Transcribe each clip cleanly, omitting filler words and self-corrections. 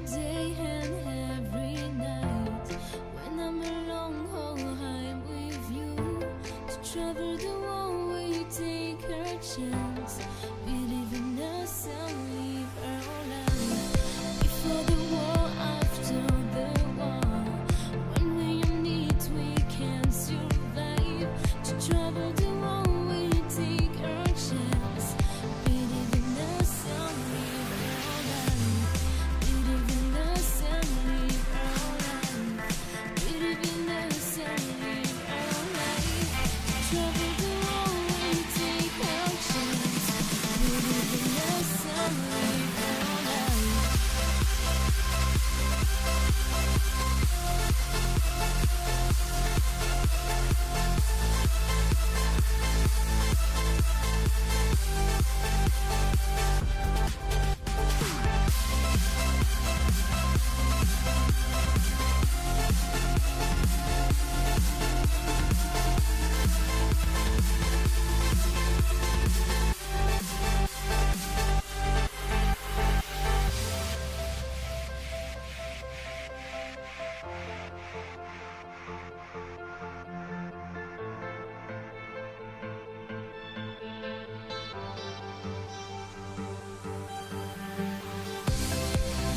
day and every night. When I'm alone, oh, I'm with you. To travel the one way, take our chance. Believe in us and live our life. Before the war, after the war. When we need, we can survive. To travel the one way, take our chance. Believe in us and live our life. Believe in us and live our life. Believe in us and live our life. To travel the one way, take our chance. Believe in us and live our life.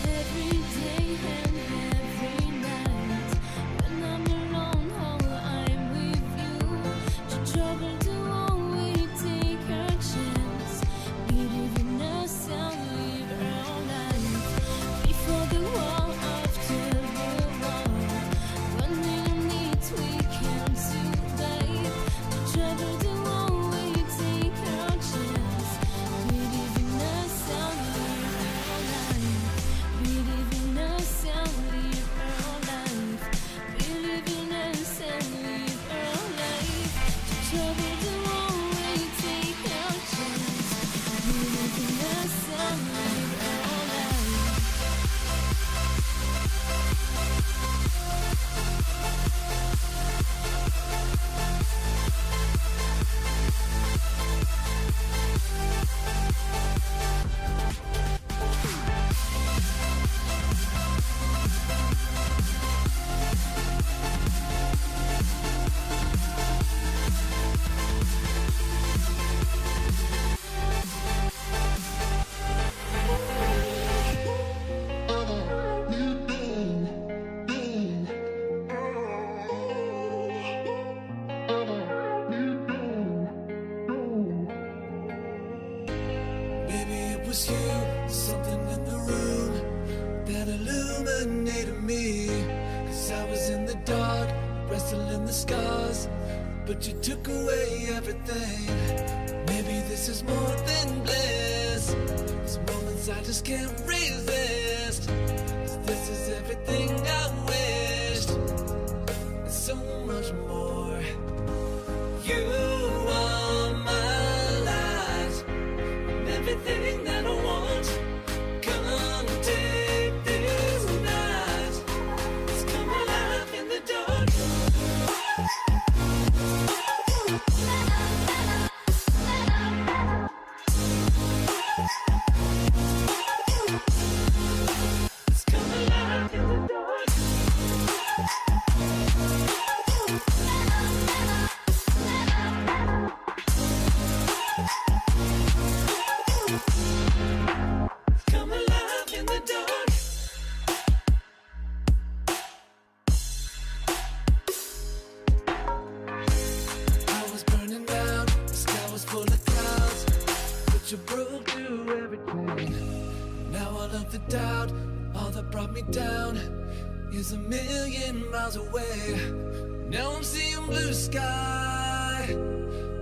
Every day and every night. When I'm alone, oh, I'm with you. To travel the one way, take our chance. Believe in us and live our life. Before the war, after the war. When we need, we can survive. To travel the one way, take our chance. Believe in us and live our life. Believe in us and live our life. Believe in us and live our life. To travel the one way, take our chance. Believe in us and live our life. Maybe it was you, something in the room that illuminated me. 'Cause I was in the dark, wrestling the scars, but you took away everything. Maybe this is more than bliss. These moments I just can't resist. 'Cause this is everything I wished, and so much more. You are my light, everything that I want. Come take this night. Let's come alive in the dark. Let's come alive in the dark. Come alive in the dark. I was burning down, the sky was full of clouds, but you broke through everything. Now all of the doubt, all that brought me down, is a million miles away. Now I'm seeing blue sky,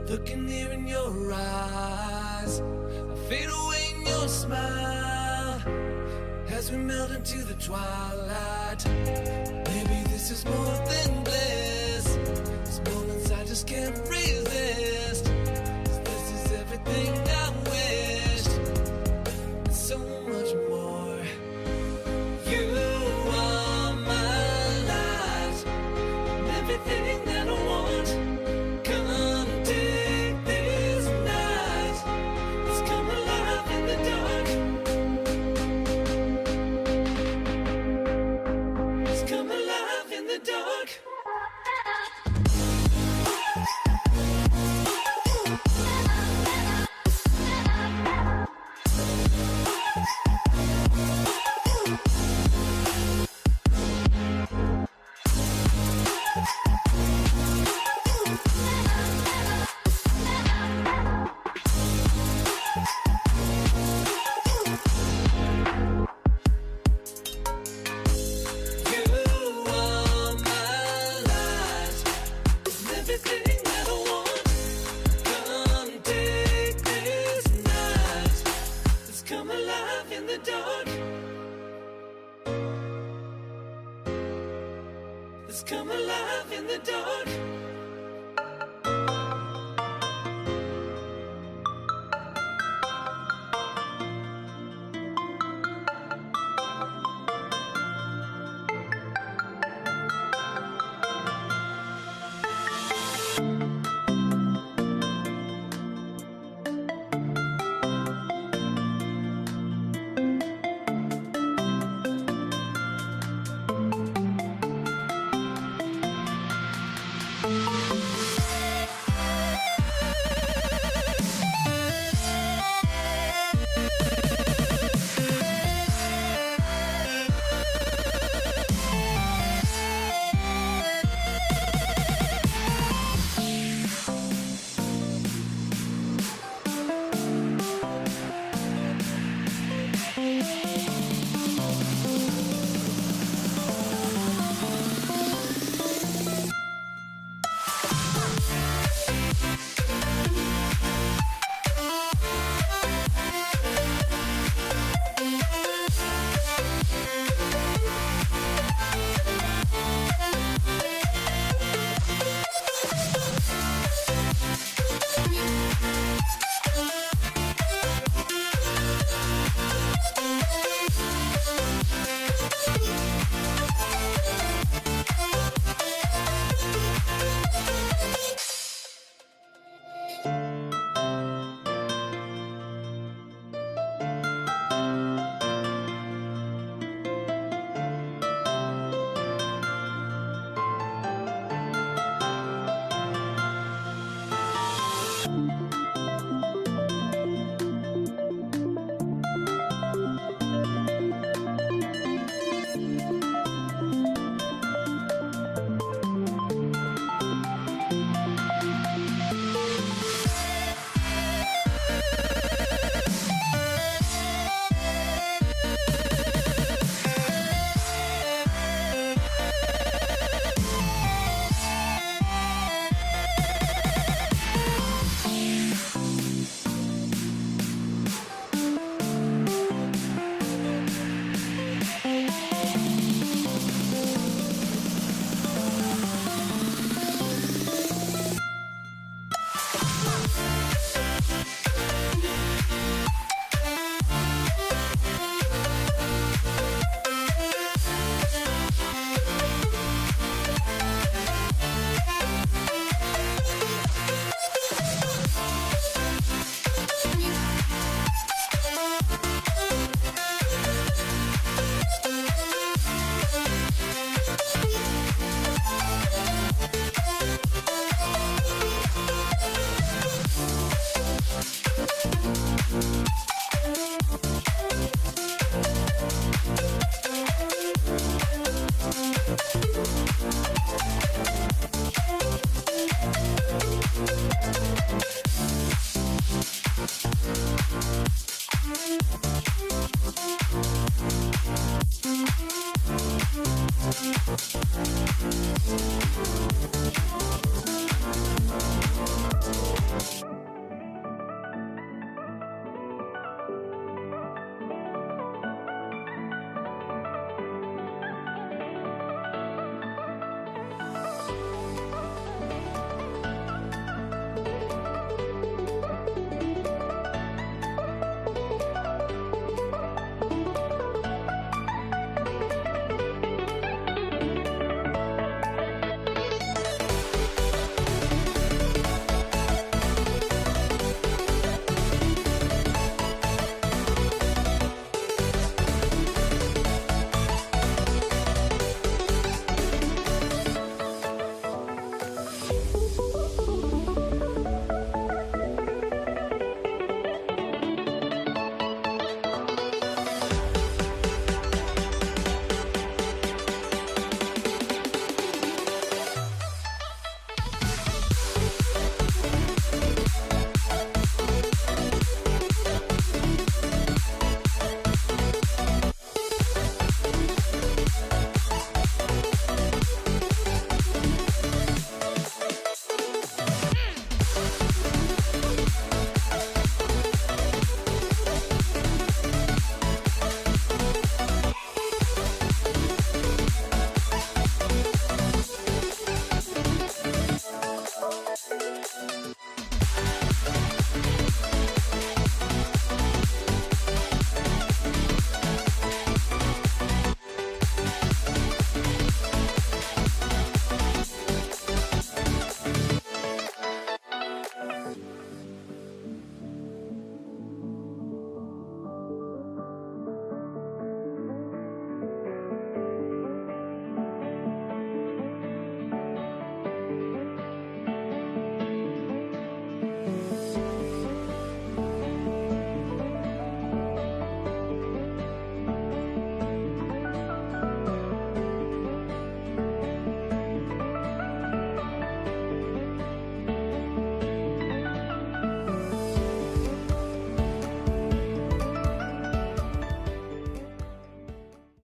looking here in your eyes. I fade away in your smile as we melt into the twilight. Maybe this is more than bliss. These moments I just can't resist. 'Cause this is everything I wished, and so much more. You are my light, and everything that I want. Come take this night. Let's come alive in the dark. dark. Let's come alive in the dark.